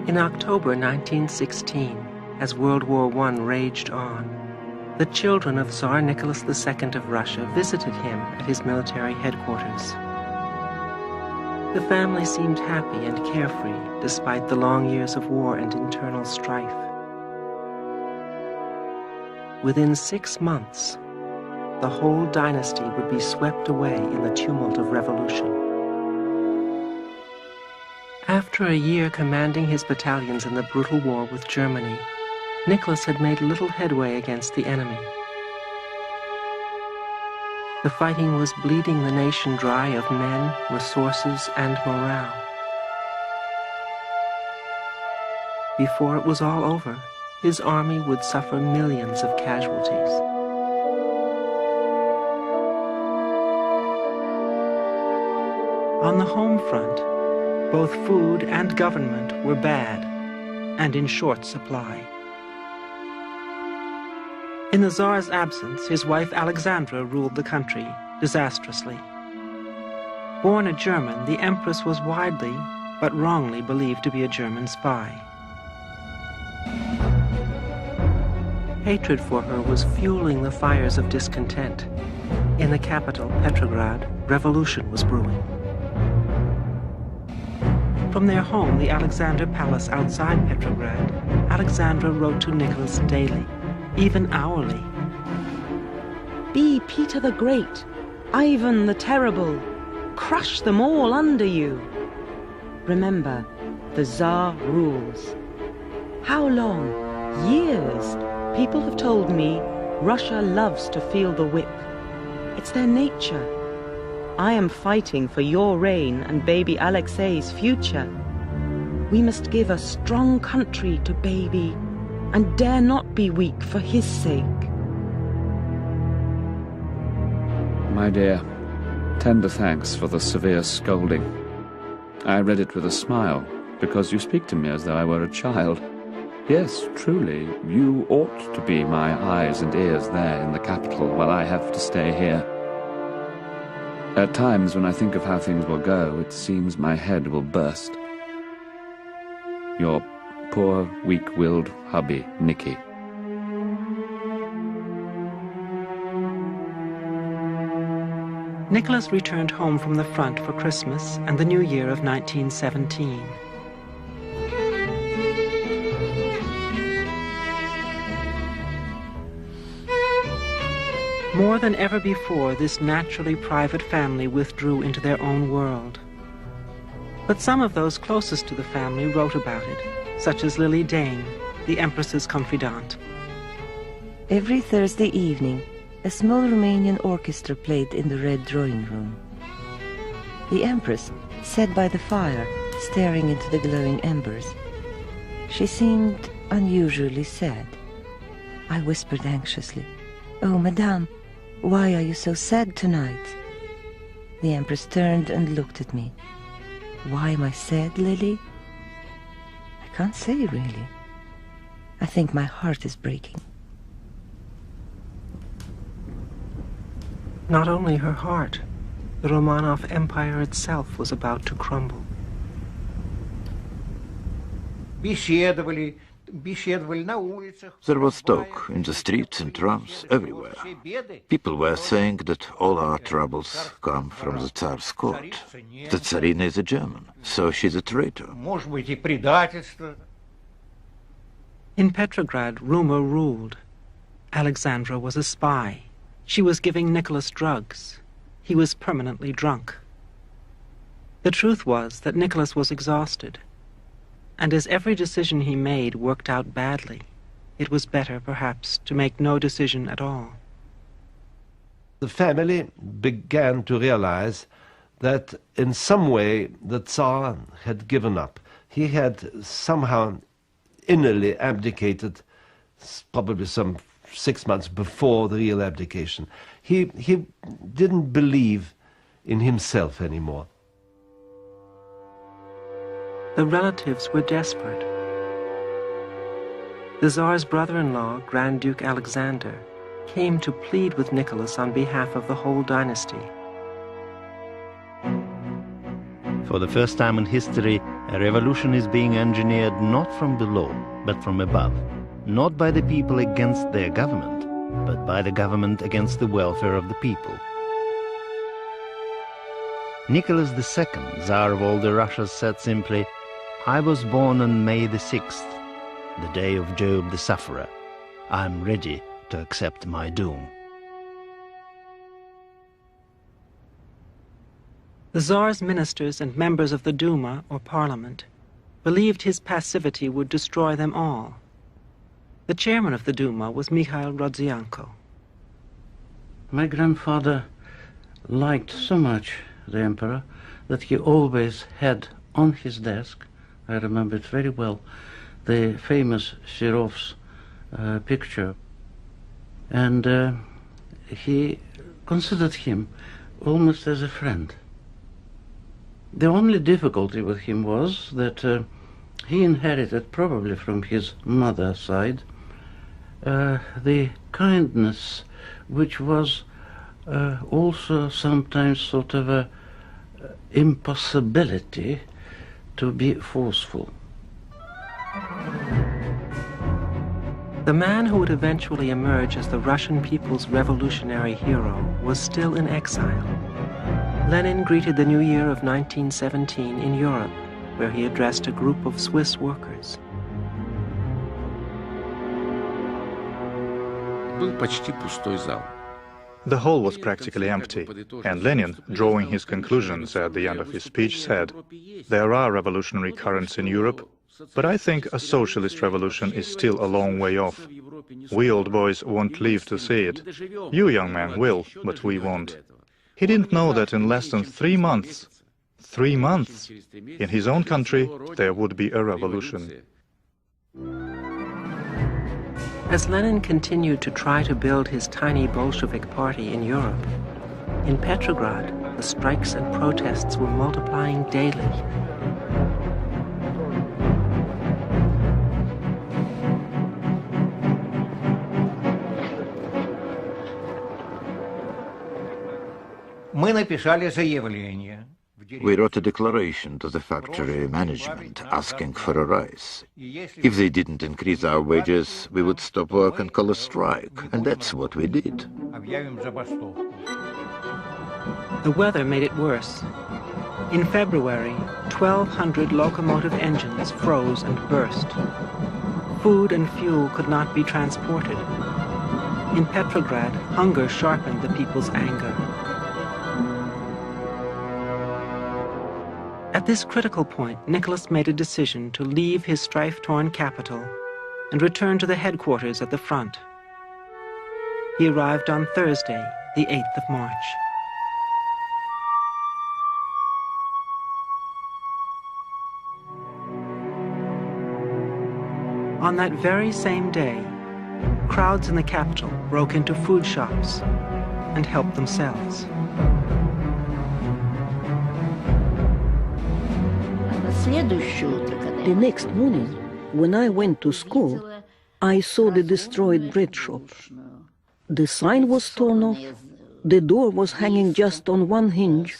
In October 1916, as World War I raged on, the children of Tsar Nicholas II of Russia visited him at his military headquarters. The family seemed happy and carefree despite the long years of war and internal strife. Within 6 months, the whole dynasty would be swept away in the tumult of revolution. After a year commanding his battalions in the brutal war with Germany, Nicholas had made little headway against the enemy. The fighting was bleeding the nation dry of men, resources, and morale. Before it was all over, his army would suffer millions of casualties. On the home front, both food and government were bad and in short supply. In the Tsar's absence, his wife Alexandra ruled the country disastrously. Born a German, the Empress was widely, but wrongly, believed to be a German spy. Hatred for her was fueling the fires of discontent. In the capital, Petrograd, revolution was brewing. From their home, the Alexander Palace outside Petrograd, Alexandra wrote to Nicholas daily, even hourly. Be Peter the Great, Ivan the Terrible, crush them all under you. Remember, the Tsar rules. How long? Years. People have told me Russia loves to feel the whip. It's their nature. I am fighting for your reign and baby Alexei's future. We must give a strong country to baby and dare not be weak for his sake. My dear, tender thanks for the severe scolding. I read it with a smile, because you speak to me as though I were a child. Yes, truly, you ought to be my eyes and ears there in the capital while I have to stay here. At times, when I think of how things will go, it seems my head will burst. Your poor, weak-willed hubby, Nicky. Nicholas returned home from the front for Christmas and the New Year of 1917. More than ever before, this naturally private family withdrew into their own world. But some of those closest to the family wrote about it, such as Lily Dane, the Empress's confidant. Every Thursday evening, a small Romanian orchestra played in the red drawing room. The Empress sat by the fire, staring into the glowing embers. She seemed unusually sad. I whispered anxiously, "Oh, Madame, why are you so sad tonight?" The Empress turned and looked at me. "Why am I sad, Lily? I can't say, really. I think my heart is breaking." Not only her heart, the Romanov Empire itself was about to crumble. There was talk in the streets and trams everywhere. People were saying that all our troubles come from the Tsar's court. The Tsarina is a German, so she's a traitor. In Petrograd, rumor ruled. Alexandra was a spy. She was giving Nicholas drugs. He was permanently drunk. The truth was that Nicholas was exhausted. And as every decision he made worked out badly, it was better, perhaps, to make no decision at all. The family began to realize that in some way the Tsar had given up. He had somehow innerly abdicated, probably some 6 months before the real abdication. He didn't believe in himself anymore. The relatives were desperate. The Tsar's brother-in-law, Grand Duke Alexander, came to plead with Nicholas on behalf of the whole dynasty. For the first time in history, A revolution is being engineered not from below, but from above. Not by the people against their government, but by the government against the welfare of the people. Nicholas II, Tsar of all the Russias, said simply, "I was born on May the 6th, the day of Job the sufferer. I am ready to accept my doom." The Tsar's ministers and members of the Duma, or parliament, believed his passivity would destroy them all. The chairman of the Duma was Mikhail Rodzianko. My grandfather liked so much the emperor that he always had on his desk, I remember it very well, the famous Serov's picture. And he considered him almost as a friend. The only difficulty with him was that he inherited, probably from his mother's side, the kindness which was also sometimes sort of a impossibility to be forceful. The man who would eventually emerge as the Russian people's revolutionary hero was still in exile. Lenin greeted the new year of 1917 in Europe, where he addressed a group of Swiss workers. The hall was practically empty, and Lenin, drawing his conclusions at the end of his speech, said, "There are revolutionary currents in Europe, but I think a socialist revolution is still a long way off. We old boys won't live to see it. You young men will, but we won't." He didn't know that in less than 3 months, in his own country, there would be a revolution. As Lenin continued to try to build his tiny Bolshevik party in Europe, in Petrograd, the strikes and protests were multiplying daily. We wrote a declaration to the factory management asking for a rise. If they didn't increase our wages, we would stop work and call a strike, and that's what we did. The weather made it worse. In February, 1,200 locomotive engines froze and burst. Food and fuel could not be transported. In Petrograd, hunger sharpened the people's anger. At this critical point, Nicholas made a decision to leave his strife-torn capital and return to the headquarters at the front. He arrived on Thursday, the 8th of March. On that very same day, crowds in the capital broke into food shops and helped themselves. The next morning, when I went to school, I saw the destroyed bread shop. The sign was torn off, the door was hanging just on one hinge,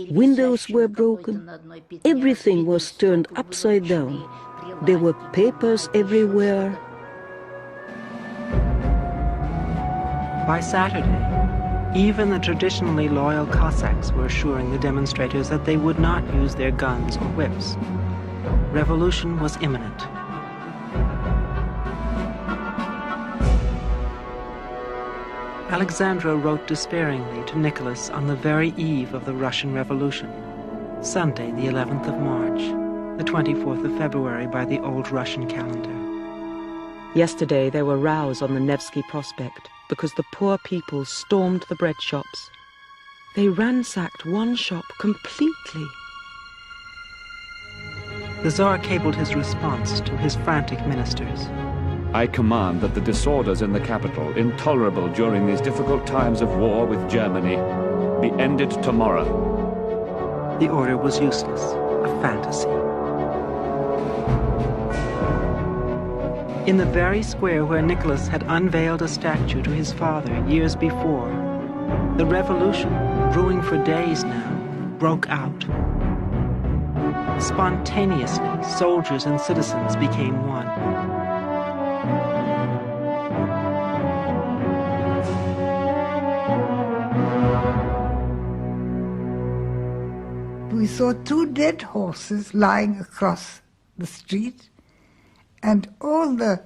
windows were broken, everything was turned upside down. There were papers everywhere. By Saturday, even the traditionally loyal Cossacks were assuring the demonstrators that they would not use their guns or whips. Revolution was imminent. Alexandra wrote despairingly to Nicholas on the very eve of the Russian Revolution, Sunday, the 11th of March, the 24th of February by the old Russian calendar. Yesterday there were rows on the Nevsky Prospect because the poor people stormed the bread shops. They ransacked one shop completely. The Tsar cabled his response to his frantic ministers. I command that the disorders in the capital, intolerable during these difficult times of war with Germany, be ended tomorrow. The order was useless, a fantasy. In the very square where Nicholas had unveiled a statue to his father years before, the revolution, brewing for days now, broke out. Spontaneously, soldiers and citizens became one. We saw 2 dead horses lying across the street, and all the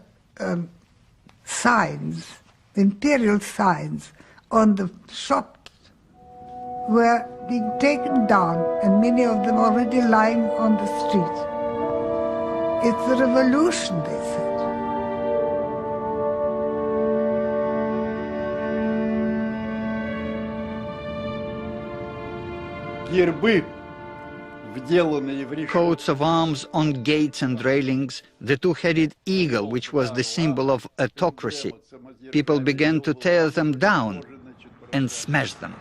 signs, imperial signs, on the shops were being taken down, and many of them already lying on the street. It's a revolution, they said. Coats of arms on gates and railings, the 2-headed eagle, which was the symbol of autocracy. People began to tear them down and smash them.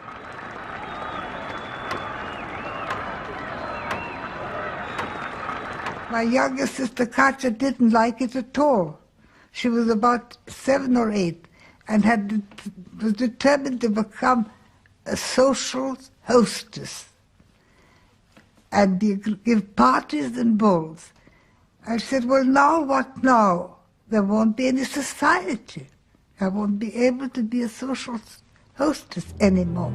My youngest sister Katja didn't like it at all. She was about 7 or 8 and was determined to become a social hostess and give parties and balls. I said, well, now what now? There won't be any society. I won't be able to be a social hostess anymore.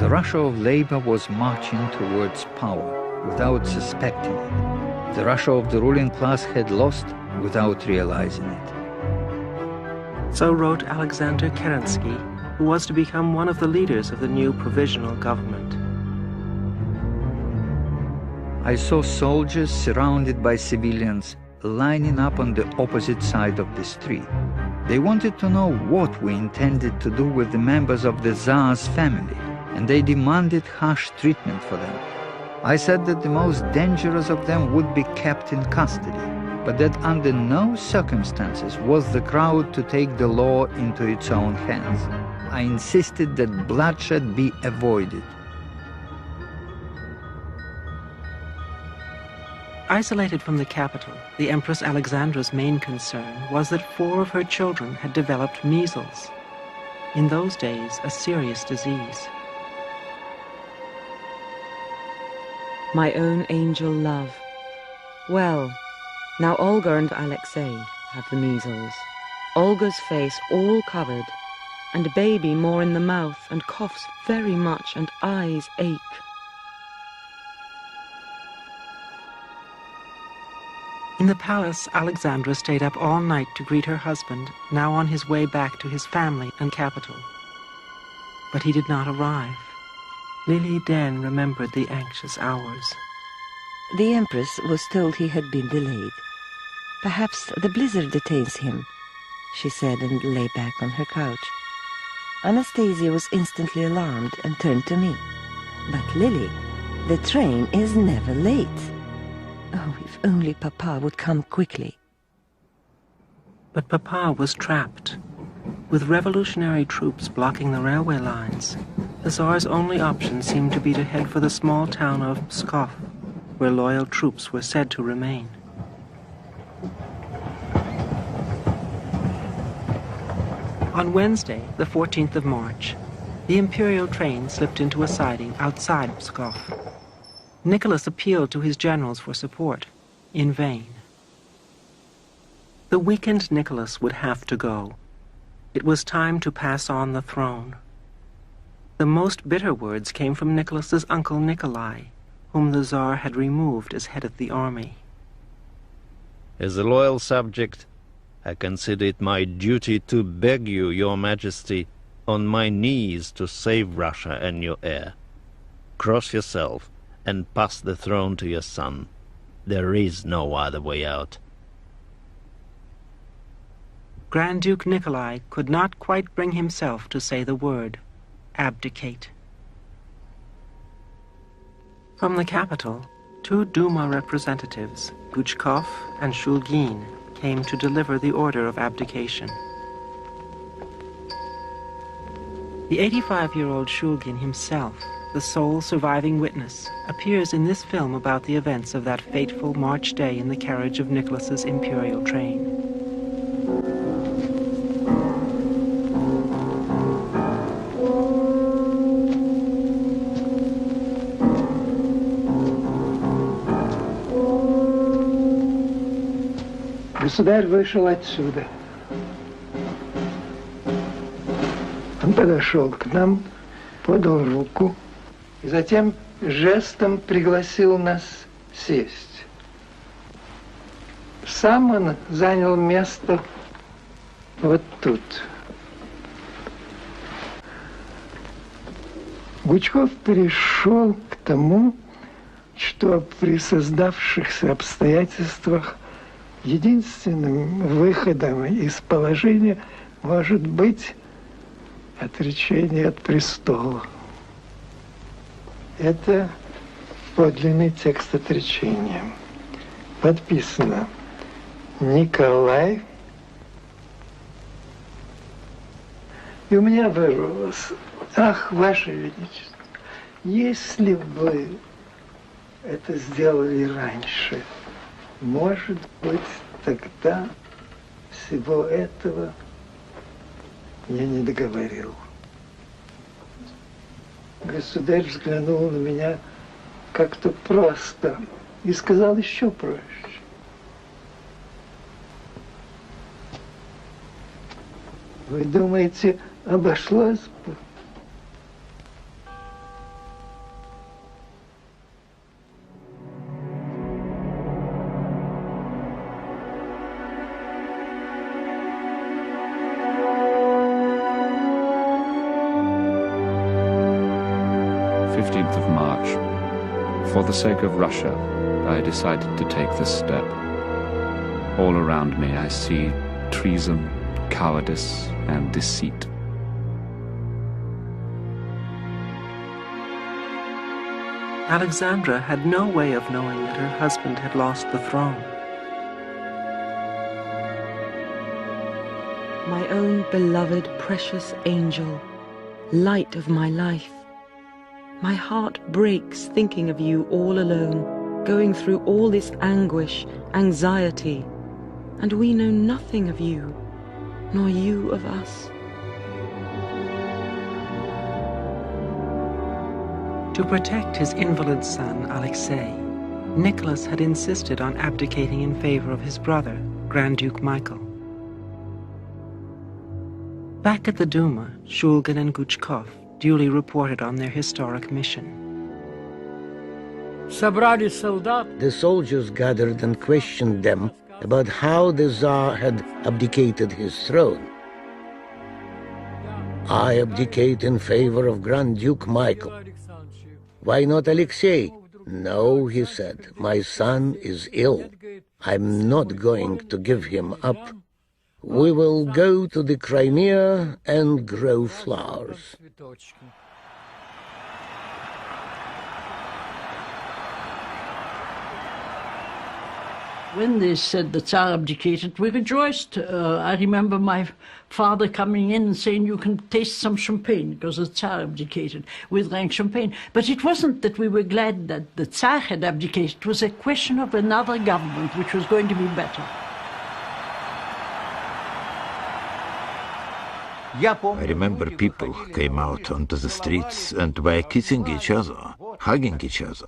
The Russia of labor was marching towards power without suspecting it. The Russia of the ruling class had lost without realizing it. So wrote Alexander Kerensky, who was to become one of the leaders of the new provisional government. I saw soldiers surrounded by civilians lining up on the opposite side of the street. They wanted to know what we intended to do with the members of the Tsar's family, and they demanded harsh treatment for them. I said that the most dangerous of them would be kept in custody, but that under no circumstances was the crowd to take the law into its own hands. I insisted that bloodshed be avoided. Isolated from the capital, the Empress Alexandra's main concern was that 4 of her children had developed measles. In those days, a serious disease. My own angel love. Well, now Olga and Alexei have the measles. Olga's face all covered, and baby more in the mouth and coughs very much and eyes ache. In the palace, Alexandra stayed up all night to greet her husband, now on his way back to his family and capital. But he did not arrive. Lily then remembered the anxious hours. The Empress was told he had been delayed. Perhaps the blizzard detains him, she said, and lay back on her couch. Anastasia was instantly alarmed and turned to me. But Lily, the train is never late. Oh, if only Papa would come quickly. But Papa was trapped. With revolutionary troops blocking the railway lines, the Tsar's only option seemed to be to head for the small town of Pskov, where loyal troops were said to remain. On Wednesday, the 14th of March, the imperial train slipped into a siding outside Pskov. Nicholas appealed to his generals for support, in vain. The weakened Nicholas would have to go. It was time to pass on the throne. The most bitter words came from Nicholas's uncle Nikolai, whom the Tsar had removed as head of the army. As a loyal subject, I consider it my duty to beg you, Your Majesty, on my knees to save Russia and your heir. Cross yourself and pass the throne to your son. There is no other way out. Grand Duke Nikolai could not quite bring himself to say the word, abdicate. From the capital, 2 Duma representatives, Guchkov and Shulgin, came to deliver the order of abdication. The 85-year-old Shulgin himself, the sole surviving witness, appears in this film about the events of that fateful March day in the carriage of Nicholas's imperial train. Государь вышел отсюда. Он подошел к нам, подал руку и затем жестом пригласил нас сесть. Сам он занял место вот тут. Гучков перешел к тому, что при создавшихся обстоятельствах единственным выходом из положения может быть отречение от престола. Это подлинный текст отречения. Подписано Николай. И у меня вырвалось: ах, Ваше Величество, если бы это сделали раньше, может быть, тогда всего этого я не договорил. Государь взглянул на меня как-то просто и сказал еще проще. Вы думаете, обошлось бы? For the sake of Russia, I decided to take this step. All around me I see treason, cowardice, and deceit. Alexandra had no way of knowing that her husband had lost the throne. My own beloved, precious angel, light of my life. My heart breaks thinking of you all alone, going through all this anguish, anxiety, and we know nothing of you, nor you of us. To protect his invalid son, Alexei, Nicholas had insisted on abdicating in favor of his brother, Grand Duke Michael. Back at the Duma, Shulgin and Guchkov duly reported on their historic mission. The soldiers gathered and questioned them about how the Tsar had abdicated his throne. I abdicate in favor of Grand Duke Michael. Why not Alexei? No, he said, my son is ill. I'm not going to give him up. We will go to the Crimea and grow flowers. When they said the Tsar abdicated, we rejoiced. I remember my father coming in and saying, you can taste some champagne, because the Tsar abdicated. We drank champagne. But it wasn't that we were glad that the Tsar had abdicated. It was a question of another government, which was going to be better. I remember people came out onto the streets and were kissing each other, hugging each other.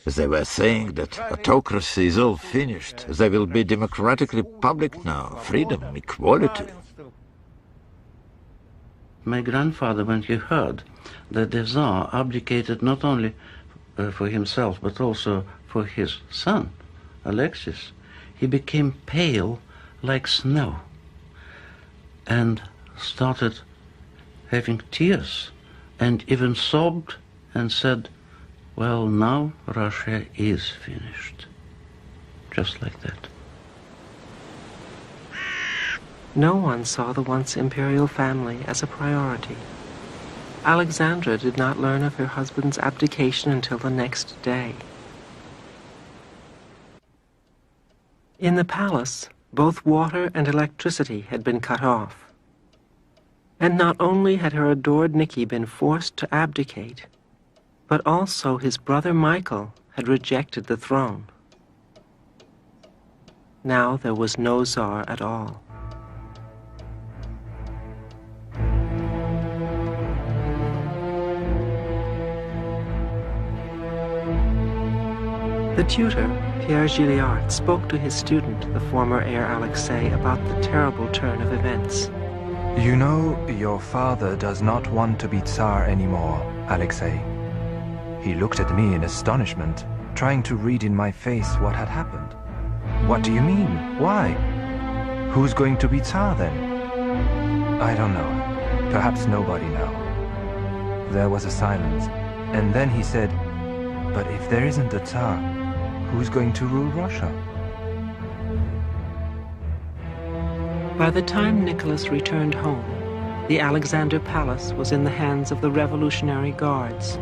They were saying that autocracy is all finished. There will be democratic republic now, freedom, equality. My grandfather, when he heard that the Tsar abdicated not only for himself, but also for his son, Alexis, he became pale like snow and started having tears and even sobbed and said, well, now Russia is finished. Just like that. No one saw the once imperial family as a priority. Alexandra did not learn of her husband's abdication until the next day. In the palace, both water and electricity had been cut off. And not only had her adored Nicky been forced to abdicate, but also his brother Michael had rejected the throne. Now there was no Tsar at all. The tutor, Pierre Gilliard spoke to his student, the former heir Alexei, about the terrible turn of events. You know, your father does not want to be Tsar anymore, Alexei. He looked at me in astonishment, trying to read in my face what had happened. What do you mean? Why? Who's going to be Tsar then? I don't know. Perhaps nobody now. There was a silence, and then he said, "But if there isn't a Tsar, who's going to rule Russia?" By the time Nicholas returned home, the Alexander Palace was in the hands of the Revolutionary Guards.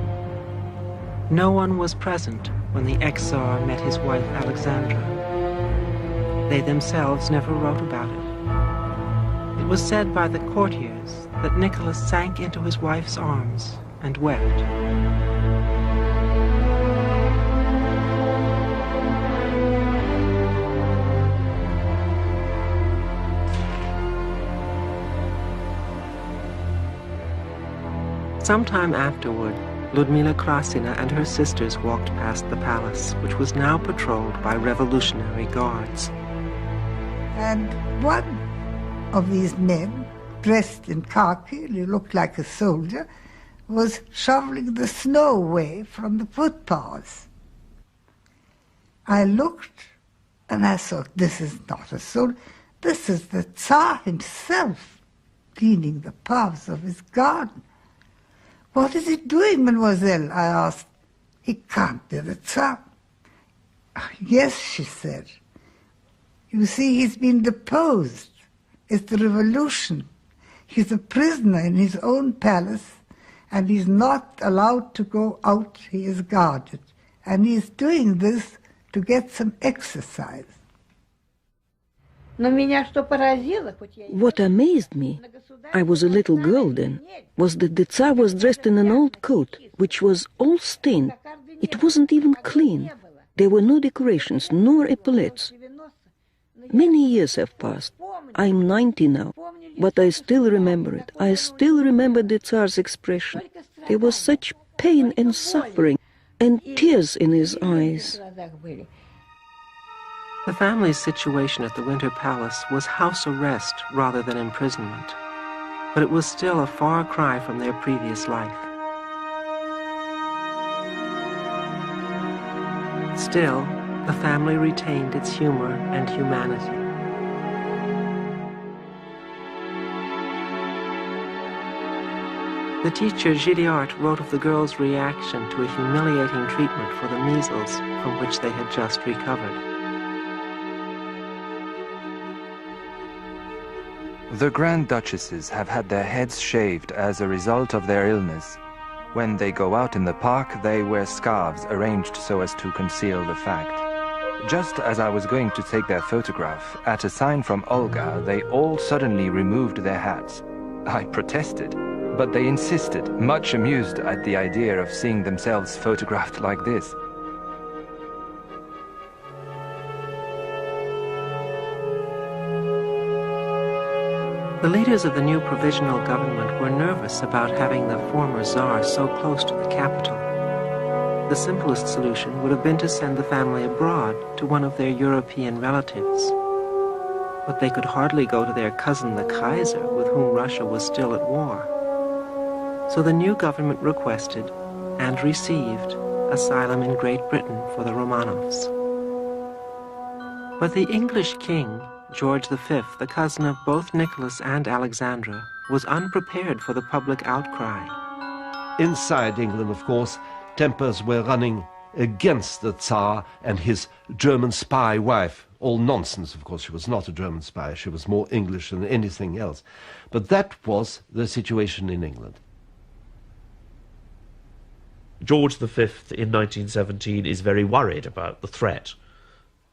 No one was present when the ex-Tsar met his wife Alexandra. They themselves never wrote about it. It was said by the courtiers that Nicholas sank into his wife's arms and wept. Sometime afterward, Ludmila Krasina and her sisters walked past the palace, which was now patrolled by Revolutionary Guards. And one of these men, dressed in khaki, he looked like a soldier, was shoveling the snow away from the footpaths. I looked and I thought, this is not a soldier, this is the Tsar himself cleaning the paths of his garden. "What is he doing, mademoiselle?" I asked. "He can't be the Tsar." "Yes," she said. "You see, he's been deposed. It's the revolution. He's a prisoner in his own palace, and he's not allowed to go out. He is guarded. And he's doing this to get some exercise." What amazed me, I was a little girl then, was that the Tsar was dressed in an old coat, which was all stained. It wasn't even clean. There were no decorations, nor epaulets. Many years have passed. I'm 90 now, but I still remember it. I still remember the Tsar's expression. There was such pain and suffering, and tears in his eyes. The family's situation at the Winter Palace was house arrest rather than imprisonment, but it was still a far cry from their previous life. Still, the family retained its humor and humanity. The teacher Gilliard wrote of the girls' reaction to a humiliating treatment for the measles from which they had just recovered. The Grand Duchesses have had their heads shaved as a result of their illness. When they go out in the park, they wear scarves arranged so as to conceal the fact. Just as I was going to take their photograph, at a sign from Olga, they all suddenly removed their hats. I protested, but they insisted, much amused at the idea of seeing themselves photographed like this. The leaders of the new provisional government were nervous about having the former Tsar so close to the capital. The simplest solution would have been to send the family abroad to one of their European relatives. But they could hardly go to their cousin the Kaiser, with whom Russia was still at war. So the new government requested, and received, asylum in Great Britain for the Romanovs. But the English king, George V, the cousin of both Nicholas and Alexandra, was unprepared for the public outcry. Inside England, of course, tempers were running against the Tsar and his German spy wife. All nonsense, of course. She was not a German spy. She was more English than anything else. But that was the situation in England. George V in 1917 is very worried about the threat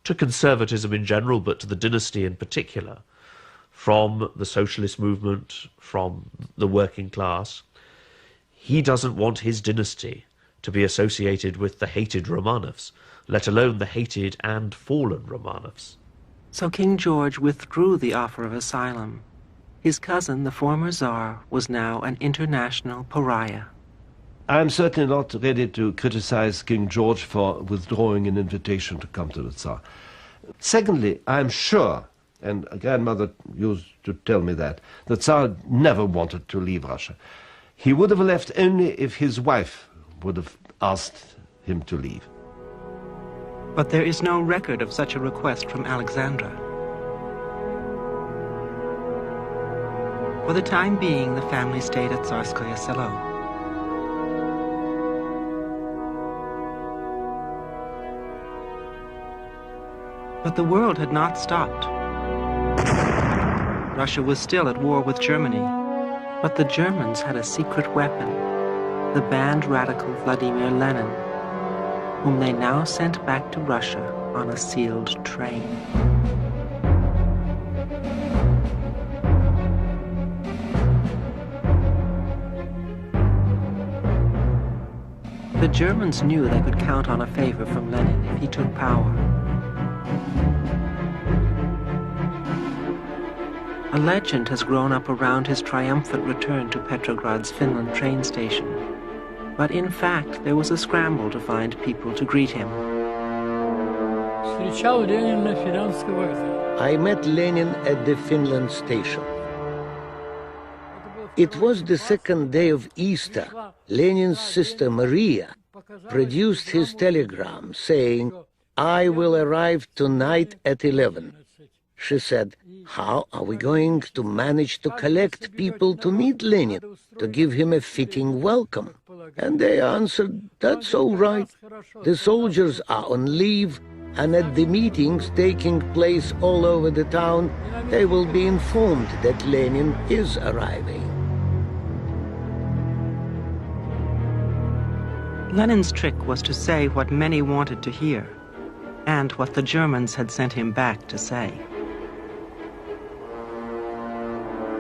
to conservatism in general, but to the dynasty in particular, from the socialist movement, from the working class. He doesn't want his dynasty to be associated with the hated Romanovs, let alone the hated and fallen Romanovs. So King George withdrew the offer of asylum. His cousin, the former Tsar, was now an international pariah. I'm certainly not ready to criticize King George for withdrawing an invitation to come to the Tsar. Secondly, I'm sure, and a grandmother used to tell me that, the Tsar never wanted to leave Russia. He would have left only if his wife would have asked him to leave. But there is no record of such a request from Alexandra. For the time being, the family stayed at Tsarskoye Selo. But the world had not stopped. Russia was still at war with Germany, but the Germans had a secret weapon, the banned radical Vladimir Lenin, whom they now sent back to Russia on a sealed train. The Germans knew they could count on a favor from Lenin if he took power. A legend has grown up around his triumphant return to Petrograd's Finland train station. But in fact, there was a scramble to find people to greet him. I met Lenin at the Finland station. It was the second day of Easter. Lenin's sister Maria produced his telegram saying, "I will arrive tonight at 11. She said, "How are we going to manage to collect people to meet Lenin, to give him a fitting welcome?" And they answered, "That's all right. The soldiers are on leave, and at the meetings taking place all over the town, they will be informed that Lenin is arriving." Lenin's trick was to say what many wanted to hear, and what the Germans had sent him back to say.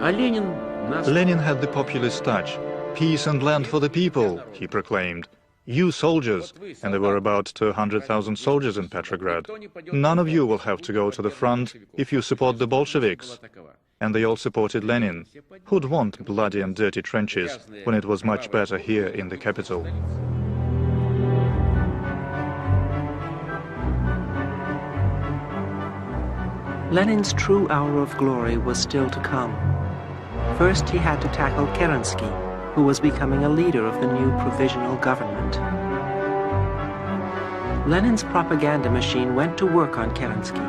Lenin had the populist touch. "Peace and land for the people," he proclaimed. "You soldiers," and there were about 200,000 soldiers in Petrograd, "none of you will have to go to the front if you support the Bolsheviks." And they all supported Lenin. Who'd want bloody and dirty trenches when it was much better here in the capital? Lenin's true hour of glory was still to come. First, he had to tackle Kerensky, who was becoming a leader of the new provisional government. Lenin's propaganda machine went to work on Kerensky,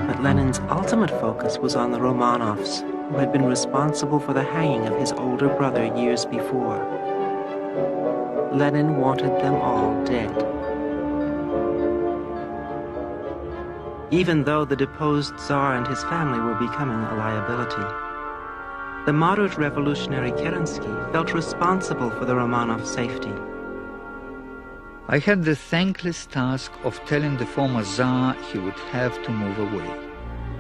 but Lenin's ultimate focus was on the Romanovs, who had been responsible for the hanging of his older brother years before. Lenin wanted them all dead. Even though the deposed Tsar and his family were becoming a liability, the moderate revolutionary Kerensky felt responsible for the Romanovs' safety. I had the thankless task of telling the former Tsar he would have to move away.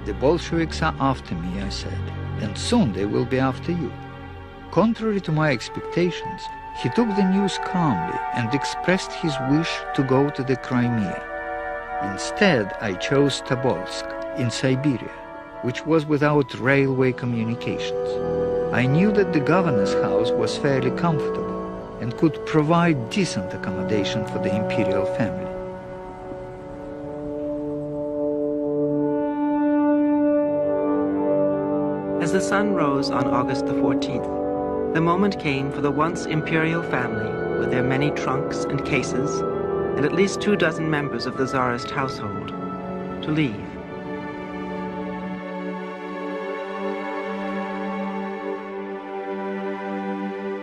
"The Bolsheviks are after me," I said, "and soon they will be after you." Contrary to my expectations, he took the news calmly and expressed his wish to go to the Crimea. Instead, I chose Tobolsk in Siberia, which was without railway communications. I knew that the governor's house was fairly comfortable and could provide decent accommodation for the imperial family. As the sun rose on August the 14th, the moment came for the once imperial family, with their many trunks and cases, and at least 24 members of the Tsarist household, to leave.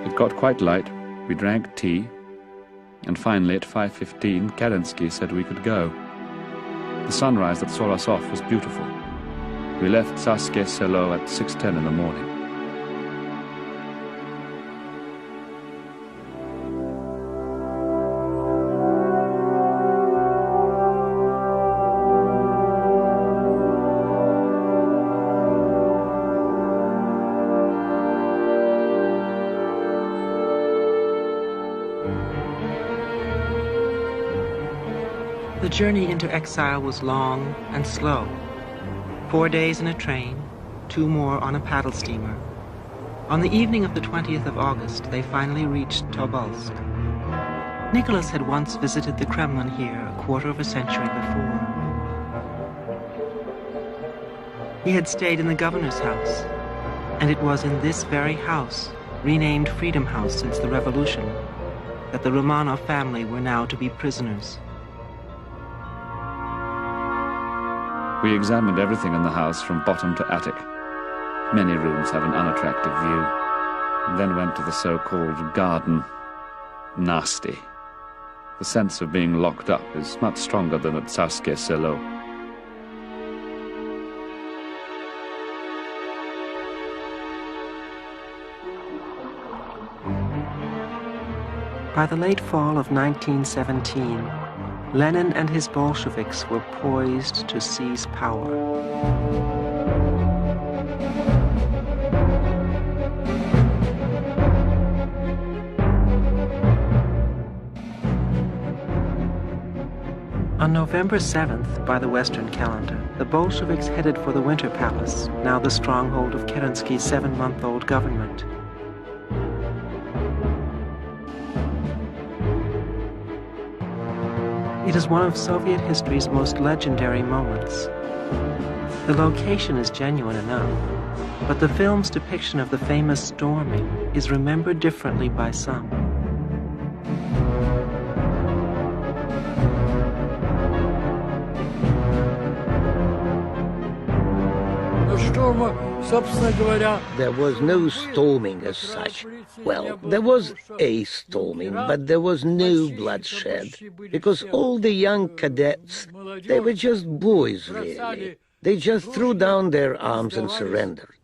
It got quite light. We drank tea, and finally at 5:15 Kerensky said we could go. The sunrise that saw us off was beautiful. We left Tsarskoye Selo at 6:10 in the morning. The journey into exile was long and slow. 4 days in a train, 2 more on a paddle steamer. On the evening of the 20th of August, they finally reached Tobolsk. Nicholas had once visited the Kremlin here a quarter of a century before. He had stayed in the governor's house, and it was in this very house, renamed Freedom House since the Revolution, that the Romanov family were now to be prisoners. We examined everything in the house from bottom to attic. Many rooms have an unattractive view. Then went to the so-called garden. Nasty. The sense of being locked up is much stronger than at Tsarskoye Selo. By the late fall of 1917, Lenin and his Bolsheviks were poised to seize power. On November 7th, by the Western calendar, the Bolsheviks headed for the Winter Palace, now the stronghold of Kerensky's 7-month-old government. It is one of Soviet history's most legendary moments. The location is genuine enough, but the film's depiction of the famous storming is remembered differently by some. There was no storming as such. Well, there was a storming, but there was no bloodshed, because all the young cadets, they were just boys, really. They just threw down their arms and surrendered.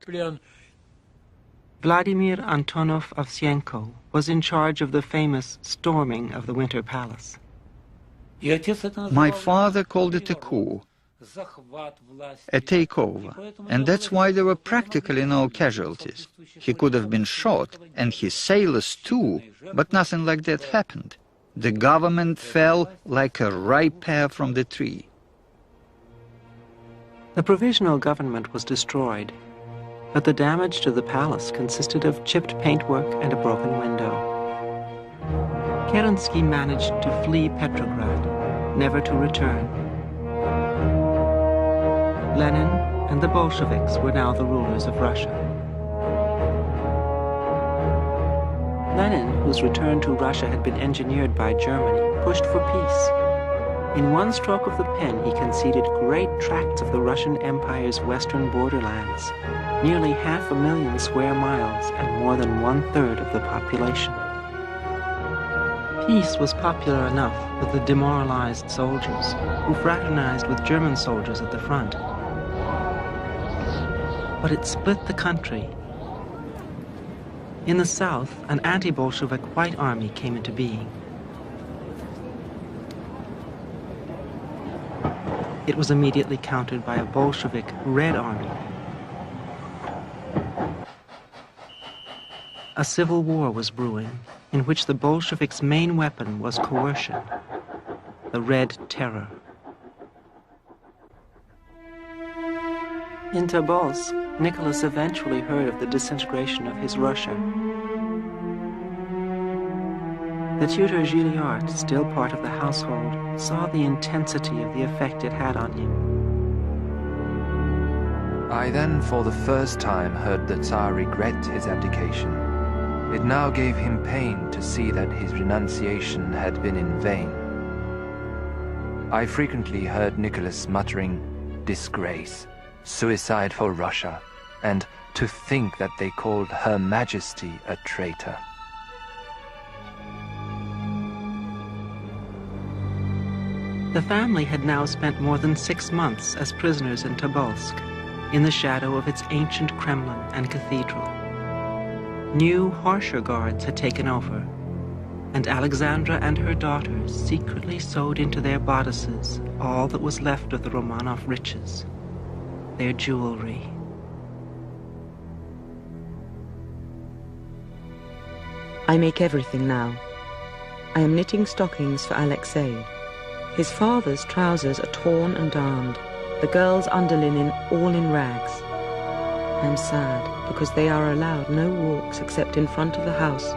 Vladimir Antonov Ovsienko was in charge of the famous storming of the Winter Palace. My father called it a coup, a takeover, and that's why there were practically no casualties. He could have been shot, and his sailors too, but nothing like that happened. The government fell like a ripe pear from the tree. The provisional government was destroyed, but the damage to the palace consisted of chipped paintwork and a broken window. Kerensky managed to flee Petrograd, never to return. Lenin and the Bolsheviks were now the rulers of Russia. Lenin, whose return to Russia had been engineered by Germany, pushed for peace. In one stroke of the pen, he conceded great tracts of the Russian Empire's western borderlands, nearly 500,000 square miles and more than 1/3 of the population. Peace was popular enough with the demoralized soldiers, who fraternized with German soldiers at the front. But it split the country. In the south, an anti-Bolshevik white army came into being. It was immediately countered by a Bolshevik red army. A civil war was brewing, in which the Bolsheviks' main weapon was coercion, the Red Terror. In Tobolsk, Nicholas eventually heard of the disintegration of his Russia. The tutor Gilliard, still part of the household, saw the intensity of the effect it had on him. I then for the first time heard the Tsar regret his abdication. It now gave him pain to see that his renunciation had been in vain. I frequently heard Nicholas muttering, "Disgrace, suicide for Russia, and to think that they called Her Majesty a traitor." The family had now spent more than 6 months as prisoners in Tobolsk, in the shadow of its ancient Kremlin and cathedral. New, harsher guards had taken over, and Alexandra and her daughters secretly sewed into their bodices all that was left of the Romanov riches, their jewelry. I make everything now. I am knitting stockings for Alexei. His father's trousers are torn and darned, the girl's underlinen all in rags. I am sad. because they are allowed no walks except in front of the house,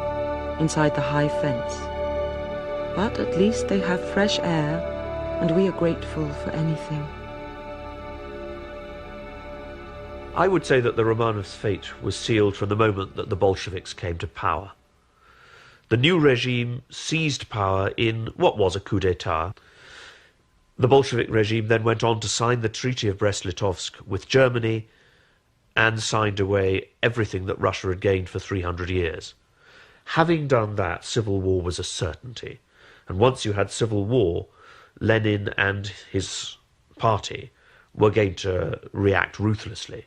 inside the high fence. But at least they have fresh air, and we are grateful for anything. I would say that the Romanovs' fate was sealed from the moment that the Bolsheviks came to power. The new regime seized power in what was a coup d'etat. The Bolshevik regime then went on to sign the Treaty of Brest-Litovsk with Germany and signed away everything that Russia had gained for 300 years. Having done that, civil war was a certainty. And once you had civil war, Lenin and his party were going to react ruthlessly.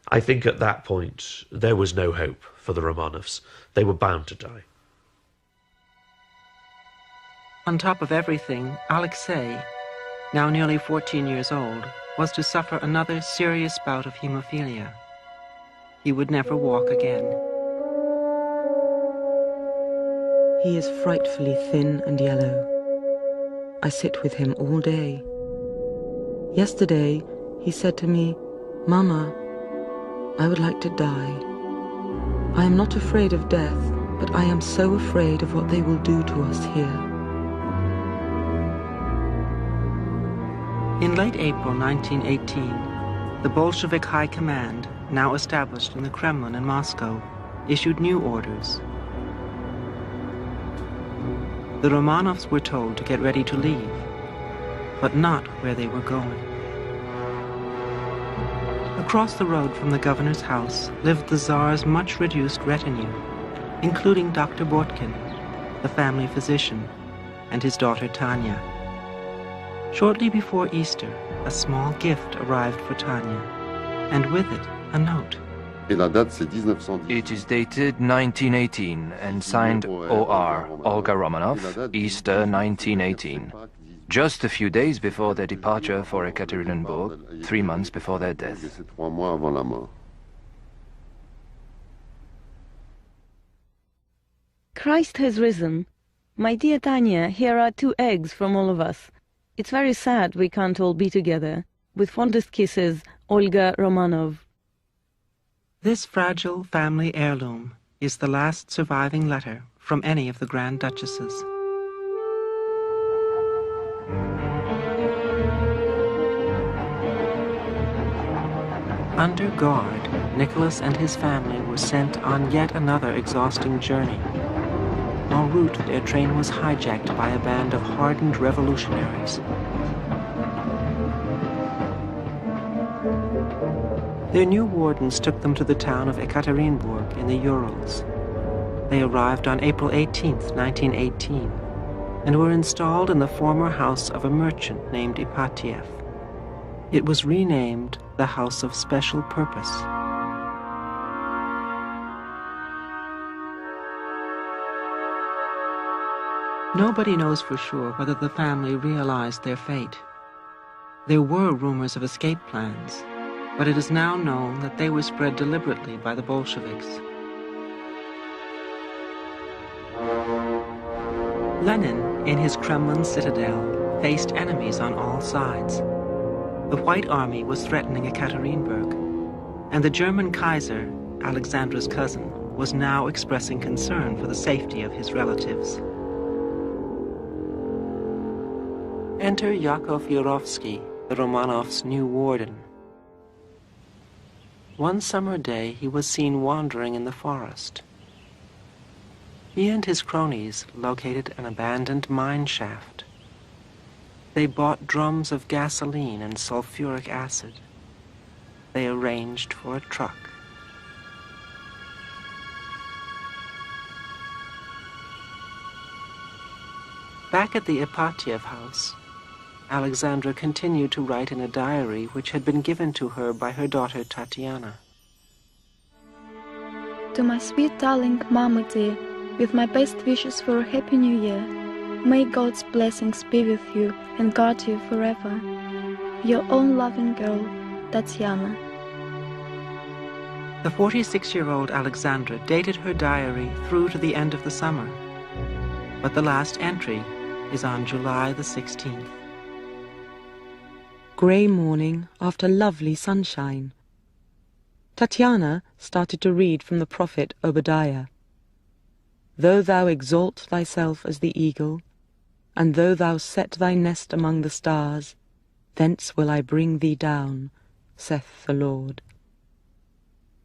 I think at that point there was no hope for the Romanovs. They were bound to die. On top of everything, Alexei, now nearly 14 years old, was to suffer another serious bout of hemophilia. He would never walk again. He is frightfully thin and yellow. I sit with him all day. Yesterday, he said to me, "Mama, I would like to die. I am not afraid of death, but I am so afraid of what they will do to us here." In late April 1918, the Bolshevik High Command, now established in the Kremlin in Moscow, issued new orders. The Romanovs were told to get ready to leave, but not where they were going. Across the road from the governor's house lived the Tsar's much reduced retinue, including Dr. Bortkin, the family physician, and his daughter Tanya. Shortly before Easter, a small gift arrived for Tanya, and with it, a note. It is dated 1918 and signed O.R. Olga Romanov, Easter 1918. Just a few days before their departure for Ekaterinburg, 3 months before their death. Christ has risen. My dear Tanya, here are 2 eggs from all of us. It's very sad we can't all be together. With fondest kisses, Olga Romanov. This fragile family heirloom is the last surviving letter from any of the Grand Duchesses. Under guard, Nicholas and his family were sent on yet another exhausting journey. En route, their train was hijacked by a band of hardened revolutionaries. Their new wardens took them to the town of Ekaterinburg in the Urals. They arrived on April 18, 1918, and were installed in the former house of a merchant named Ipatiev. It was renamed the House of Special Purpose. Nobody knows for sure whether the family realized their fate. There were rumors of escape plans, but it is now known that they were spread deliberately by the Bolsheviks. Lenin, in his Kremlin citadel, faced enemies on all sides. The White Army was threatening Ekaterinburg, and the German Kaiser, Alexandra's cousin, was now expressing concern for the safety of his relatives. Enter Yakov Yurovsky, the Romanovs' new warden. One summer day, he was seen wandering in the forest. He and his cronies located an abandoned mine shaft. They bought drums of gasoline and sulfuric acid. They arranged for a truck. Back at the Ipatiev house, Alexandra continued to write in a diary which had been given to her by her daughter Tatiana. To my sweet darling Mama dear, with my best wishes for a happy new year, may God's blessings be with you and guard you forever. Your own loving girl, Tatiana. The 46-year-old Alexandra dated her diary through to the end of the summer, but the last entry is on July the 16th. Grey morning after lovely sunshine. Tatiana started to read from the prophet Obadiah. Though thou exalt thyself as the eagle, and though thou set thy nest among the stars, thence will I bring thee down, saith the Lord.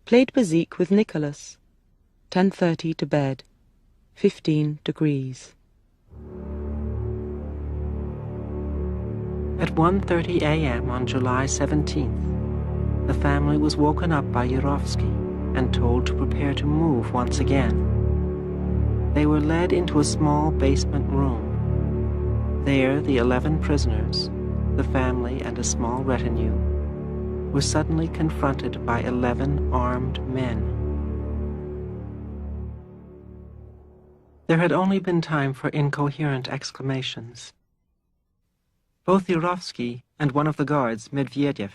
Played Bezique with Nicholas. 10:30 to bed. 15 degrees. At 1:30 a.m. on July 17th, the family was woken up by Yurovsky and told to prepare to move once again. They were led into a small basement room. There, the 11 prisoners, the family and a small retinue, were suddenly confronted by 11 armed men. There had only been time for incoherent exclamations. Both Yurovsky and one of the guards, Medvedev,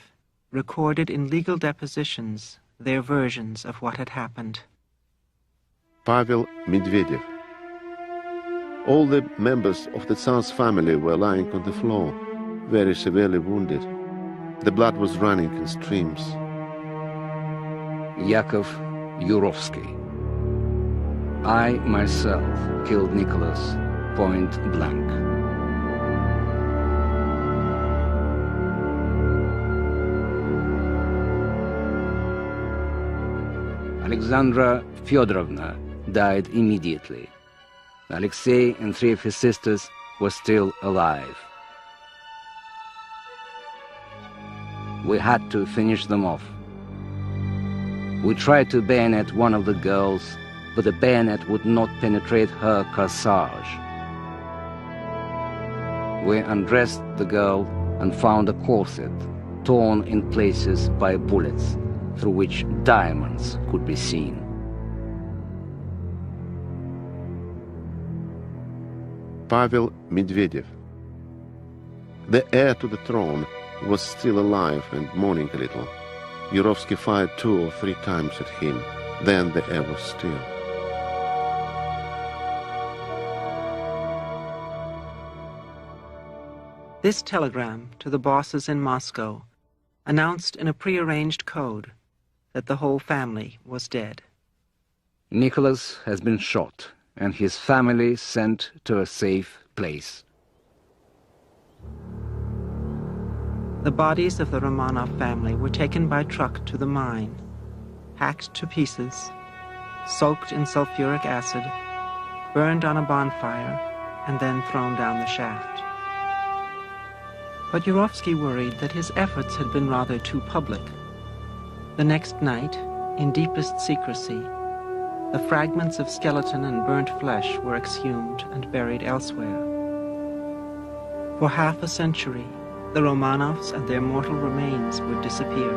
recorded in legal depositions their versions of what had happened. Pavel Medvedev. All the members of the Czars family were lying on the floor, very severely wounded. The blood was running in streams. Yakov Yurovsky. I myself killed Nicholas point blank. Alexandra Fyodorovna died immediately. Alexei and 3 of his sisters were still alive. We had to finish them off. We tried to bayonet one of the girls, but the bayonet would not penetrate her corsage. We undressed the girl and found a corset torn in places by bullets, through which diamonds could be seen. Pavel Medvedev. The heir to the throne was still alive and mourning a little. Yurovsky fired 2 or 3 times at him. Then the air was still. This telegram to the bosses in Moscow announced in a prearranged code that the whole family was dead. Nicholas has been shot and his family sent to a safe place. The bodies of the Romanov family were taken by truck to the mine, hacked to pieces, soaked in sulfuric acid, burned on a bonfire, and then thrown down the shaft. But Yurovsky worried that his efforts had been rather too public. The next night, in deepest secrecy, the fragments of skeleton and burnt flesh were exhumed and buried elsewhere. For half a century, the Romanovs and their mortal remains would disappear.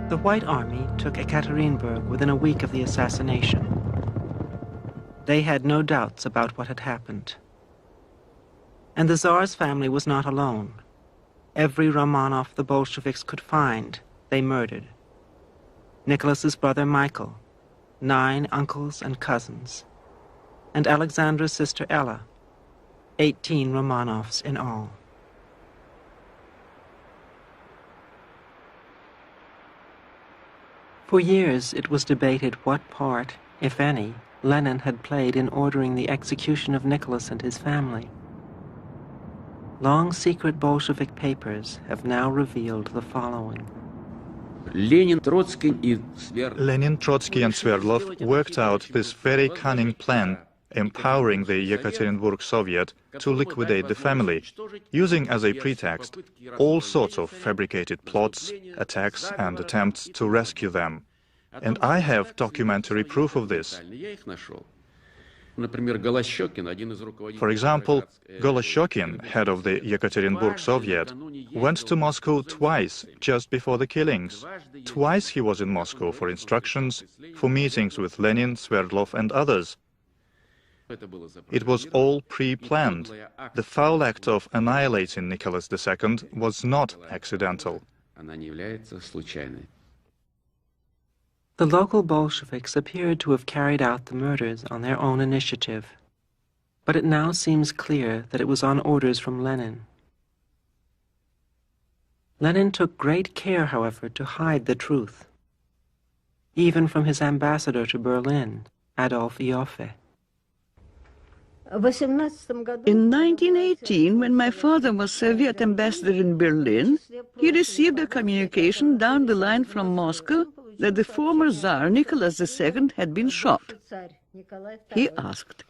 The White Army took Ekaterinburg within a week of the assassination. They had no doubts about what had happened. And the Tsar's family was not alone. Every Romanov the Bolsheviks could find, they murdered. Nicholas's brother Michael, 9 uncles and cousins, and Alexandra's sister Ella, 18 Romanovs in all. For years it was debated what part, if any, Lenin had played in ordering the execution of Nicholas and his family. Long secret Bolshevik papers have now revealed the following. Lenin, Trotsky, and Sverdlov worked out this very cunning plan, empowering the Yekaterinburg Soviet to liquidate the family, using as a pretext all sorts of fabricated plots, attacks, and attempts to rescue them. And I have documentary proof of this. For example, Goloshokin, head of the Yekaterinburg Soviet, went to Moscow twice just before the killings. Twice he was in Moscow for instructions, for meetings with Lenin, Sverdlov, and others. It was all pre-planned. The foul act of annihilating Nicholas II was not accidental. The local Bolsheviks appeared to have carried out the murders on their own initiative, but it now seems clear that it was on orders from Lenin Lenin took great care, however, to hide the truth, even from his ambassador to Berlin, Adolf Ioffe. In 1918, when my father was Soviet ambassador in Berlin, he received a communication down the line from Moscow that the former Tsar Nicholas II had been shot. He asked,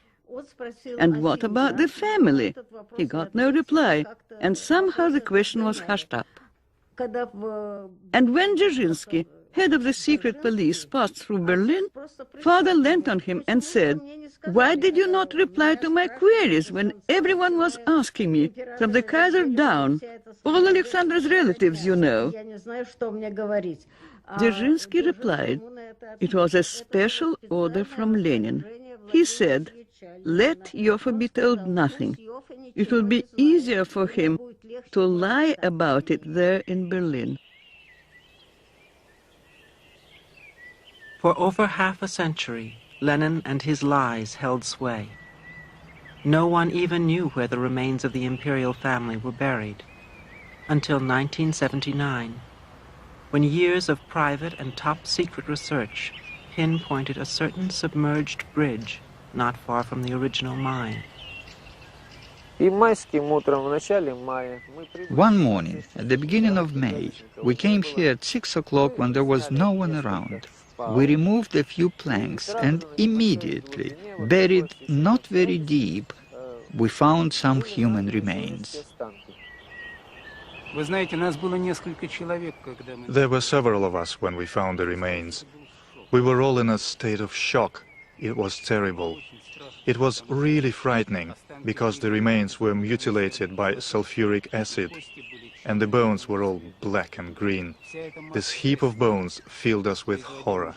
"And what about the family?" He got no reply, and somehow the question was hushed up. And when Dzerzhinsky, head of the secret police, passed through Berlin, father leant on him and said, "Why did you not reply to my queries when everyone was asking me, from the Kaiser down, all Alexander's relatives, you know?" Dzerzhinsky replied, "It was a special order from Lenin. He said, 'Let Ioffe be told nothing. It will be easier for him to lie about it there in Berlin.'" For over half a century, Lenin and his lies held sway. No one even knew where the remains of the imperial family were buried, until 1979, when years of private and top-secret research pinpointed a certain submerged bridge not far from the original mine. One morning, at the beginning of May, we came here at 6 o'clock when there was no one around. We removed a few planks and immediately, buried not very deep, we found some human remains. There were several of us when we found the remains. We were all in a state of shock. It was terrible. It was really frightening, because the remains were mutilated by sulfuric acid, and the bones were all black and green. This heap of bones filled us with horror.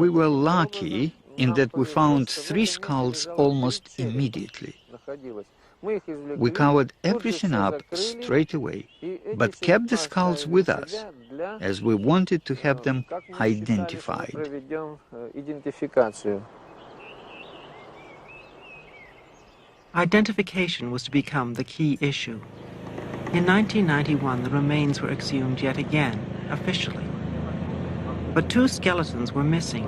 We were lucky in that we found 3 skulls almost immediately. We covered everything up straight away, but kept the skulls with us, as we wanted to have them identified. Identification was to become the key issue. In 1991, the remains were exhumed yet again, officially. But 2 skeletons were missing.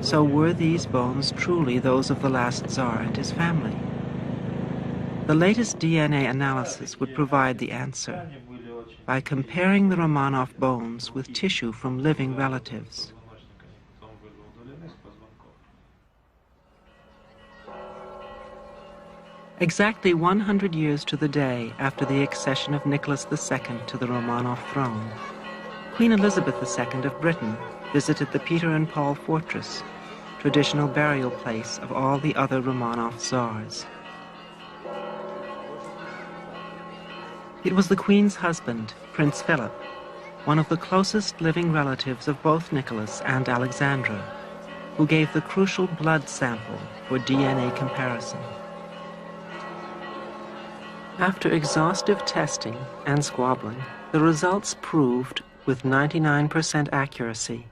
So were these bones truly those of the last Tsar and his family? The latest DNA analysis would provide the answer by comparing the Romanov bones with tissue from living relatives. Exactly 100 years to the day after the accession of Nicholas II to the Romanov throne, Queen Elizabeth II of Britain visited the Peter and Paul fortress, traditional burial place of all the other Romanov Tsars. It was the Queen's husband, Prince Philip, one of the closest living relatives of both Nicholas and Alexandra, who gave the crucial blood sample for DNA comparison. After exhaustive testing and squabbling, the results proved with 99% accuracy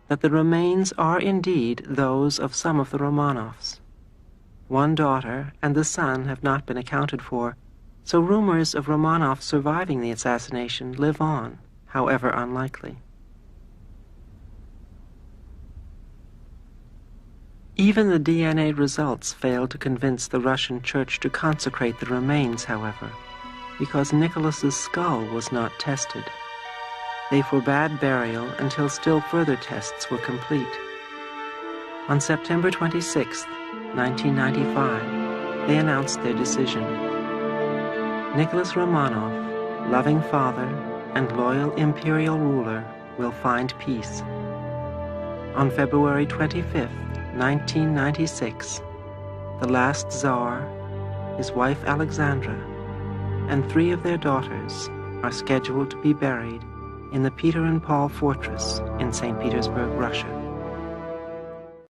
that the remains are indeed those of some of the Romanovs. One daughter and the son have not been accounted for, so rumors of Romanov surviving the assassination live on, however unlikely. Even the DNA results failed to convince the Russian Church to consecrate the remains, however, because Nicholas's skull was not tested. They forbade burial until still further tests were complete. On September 26, 1995, they announced their decision. Nicholas Romanov, loving father and loyal imperial ruler, will find peace. On February 25, 1996, the last Tsar, his wife Alexandra, and 3 of their daughters are scheduled to be buried in the Peter and Paul Fortress in St. Petersburg, Russia.